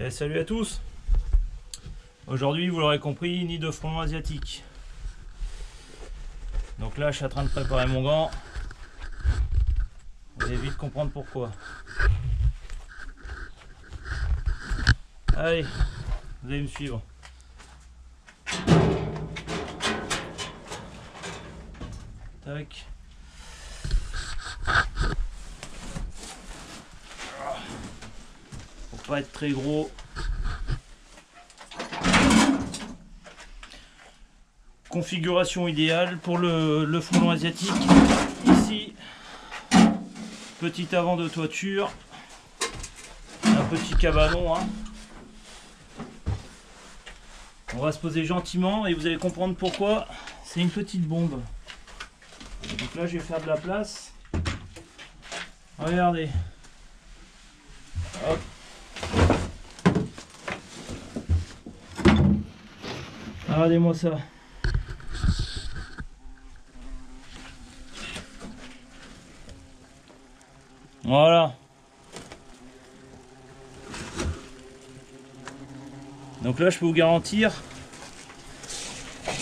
Et salut à tous. Aujourd'hui, vous l'aurez compris, nid de frelons asiatiques. Donc là, je suis en train de préparer mon gant. Vous allez vite comprendre pourquoi. Allez, vous allez me suivre. Tac. Faut pas être très gros. Configuration idéale pour le frelon asiatique. Ici, petit avant de toiture, un petit cabanon. Hein. On va se poser gentiment et vous allez comprendre pourquoi. C'est une petite bombe. Donc là, je vais faire de la place. Regardez. Hop. Regardez-moi ça. Voilà. Donc là, je peux vous garantir,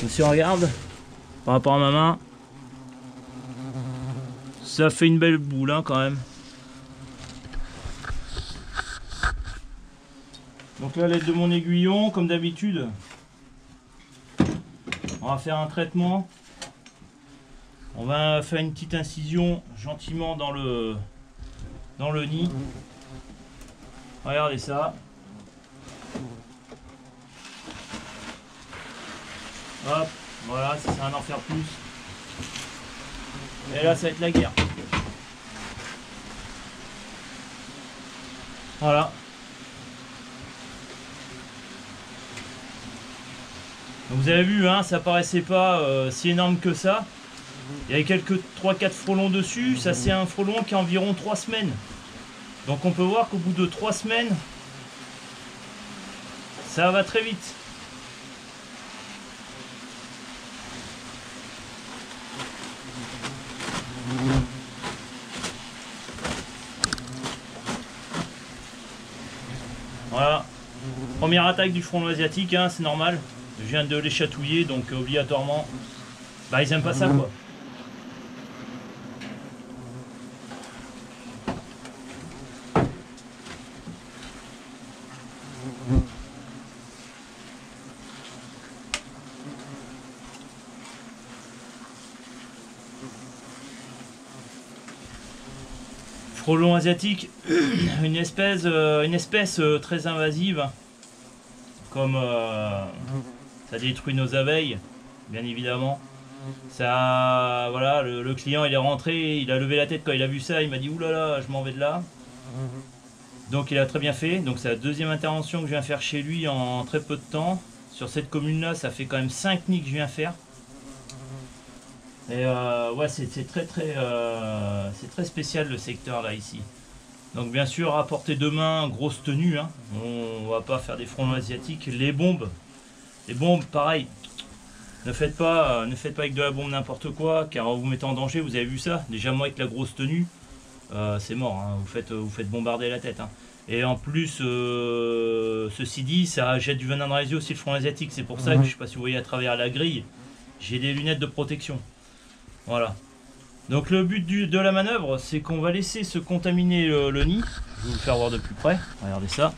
si on regarde par rapport à ma main, ça fait une belle boule hein, quand même. Donc là, à l'aide de mon aiguillon, comme d'habitude, on va faire un traitement. On va faire une petite incision gentiment dans le nid. Regardez ça. Hop, voilà, ça sert à en faire plus. Et là, ça va être la guerre. Voilà. Donc vous avez vu, hein, ça paraissait pas si énorme que ça. Il y avait quelques 3-4 frelons dessus. Ça, c'est un frelon qui a environ 3 semaines. Donc on peut voir qu'au bout de 3 semaines, ça va très vite. Voilà. Première attaque du frelon asiatique, hein, c'est normal. Je viens de les chatouiller, donc obligatoirement, bah, ils aiment pas ça quoi. Frelon asiatique, une espèce très invasive, comme ça détruit nos abeilles, bien évidemment. Ça, voilà, le client il est rentré, il a levé la tête quand il a vu ça, il m'a dit oulala, je m'en vais de là. Donc il a très bien fait. Donc c'est la deuxième intervention que je viens faire chez lui en très peu de temps. Sur cette commune-là, ça fait quand même 5 nids que je viens faire. Et ouais, c'est très spécial le secteur là ici. Donc bien sûr, à portée de main, grosse tenue. Hein. On va pas faire des frelons asiatiques. Les bombes, pareil. Ne faites pas avec de la bombe n'importe quoi, car vous mettez en danger. Vous avez vu ça. Déjà moi avec la grosse tenue, c'est mort. Hein. Vous faites bombarder la tête. Hein. Et en plus, ceci dit, ça jette du venin dans les yeux aussi le frelon asiatique. C'est pour ça que je sais pas si vous voyez à travers la grille, j'ai des lunettes de protection. Voilà. Donc le but de la manœuvre, c'est qu'on va laisser se contaminer le nid. Je vais vous le faire voir de plus près. Regardez ça.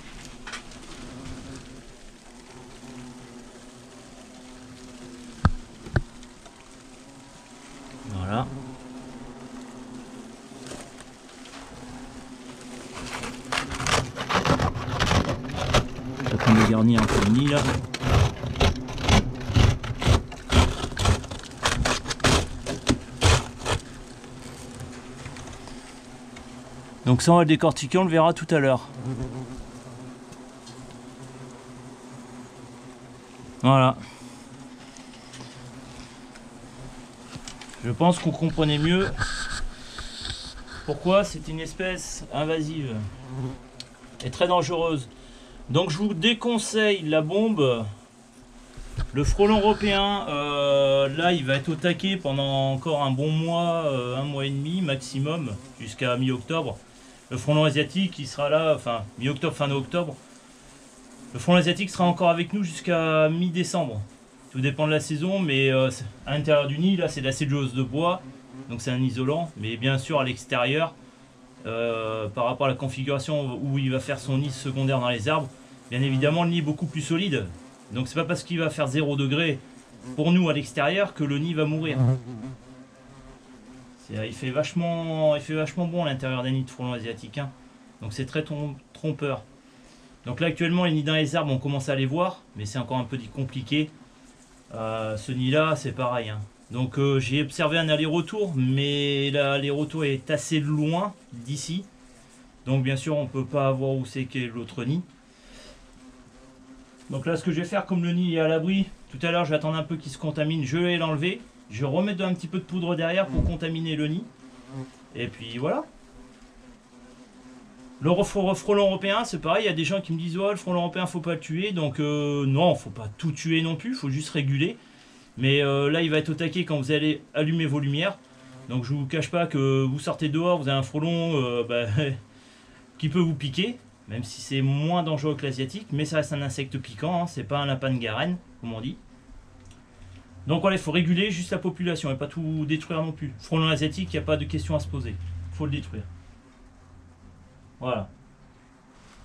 Voilà. J'attends de garnir un peu le nid là. Donc ça on va le décortiquer, on le verra tout à l'heure. Voilà. Je pense qu'on comprenait mieux pourquoi c'est une espèce invasive et très dangereuse. Donc je vous déconseille la bombe. Le frelon européen, là il va être au taquet pendant encore un bon mois, un mois et demi maximum, jusqu'à mi-octobre. Le frelon asiatique il sera là, enfin mi-octobre, fin octobre. Le frelon asiatique sera encore avec nous jusqu'à mi-décembre. Tout dépend de la saison, mais à l'intérieur du nid, là c'est de la cellulose de bois, donc c'est un isolant. Mais bien sûr à l'extérieur, par rapport à la configuration où il va faire son nid secondaire dans les arbres, bien évidemment le nid est beaucoup plus solide. Donc c'est pas parce qu'il va faire 0 degré pour nous à l'extérieur que le nid va mourir. Il fait vachement bon à l'intérieur des nids de frelons asiatiques, hein. Donc c'est très trompeur. Donc là actuellement les nids dans les arbres on commence à les voir, mais c'est encore un peu compliqué. Ce nid là c'est pareil, hein. Donc j'ai observé un aller-retour, mais l'aller-retour est assez loin d'ici. Donc bien sûr on peut pas voir où c'est qu'est l'autre nid. Donc là ce que je vais faire, comme le nid est à l'abri, tout à l'heure je vais attendre un peu qu'il se contamine, je vais l'enlever. Je vais remettre un petit peu de poudre derrière pour contaminer le nid. Et puis voilà. Le frelon européen, c'est pareil, il y a des gens qui me disent oh, le frelon européen faut pas le tuer. Donc non, faut pas tout tuer non plus, faut juste réguler. Mais là il va être au taquet quand vous allez allumer vos lumières. Donc je vous cache pas que vous sortez dehors, vous avez un frelon qui peut vous piquer. Même si c'est moins dangereux que l'asiatique, mais ça reste un insecte piquant, hein, c'est pas un lapin de Garenne, comme on dit. Donc voilà, il faut réguler juste la population et pas tout détruire non plus. Frelon asiatique, il n'y a pas de question à se poser. Il faut le détruire. Voilà.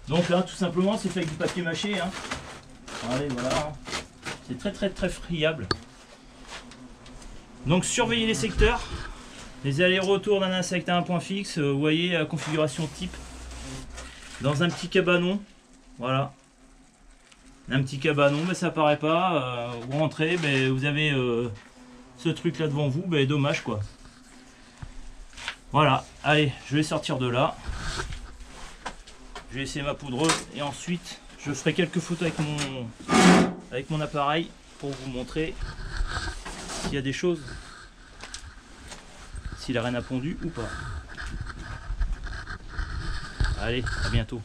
Donc là, tout simplement, c'est fait avec du papier mâché, hein. Allez, voilà. C'est très friable. Donc surveillez les secteurs. Les allers-retours d'un insecte à un point fixe. Vous voyez la configuration type. Dans un petit cabanon. Voilà. Un petit cabanon, mais ça paraît pas. Vous rentrez, mais vous avez ce truc là devant vous, mais dommage quoi. Voilà, allez, je vais sortir de là. Je vais essayer ma poudreuse et ensuite je ferai quelques photos avec mon appareil pour vous montrer s'il y a des choses, si la reine a pondu ou pas. Allez, à bientôt.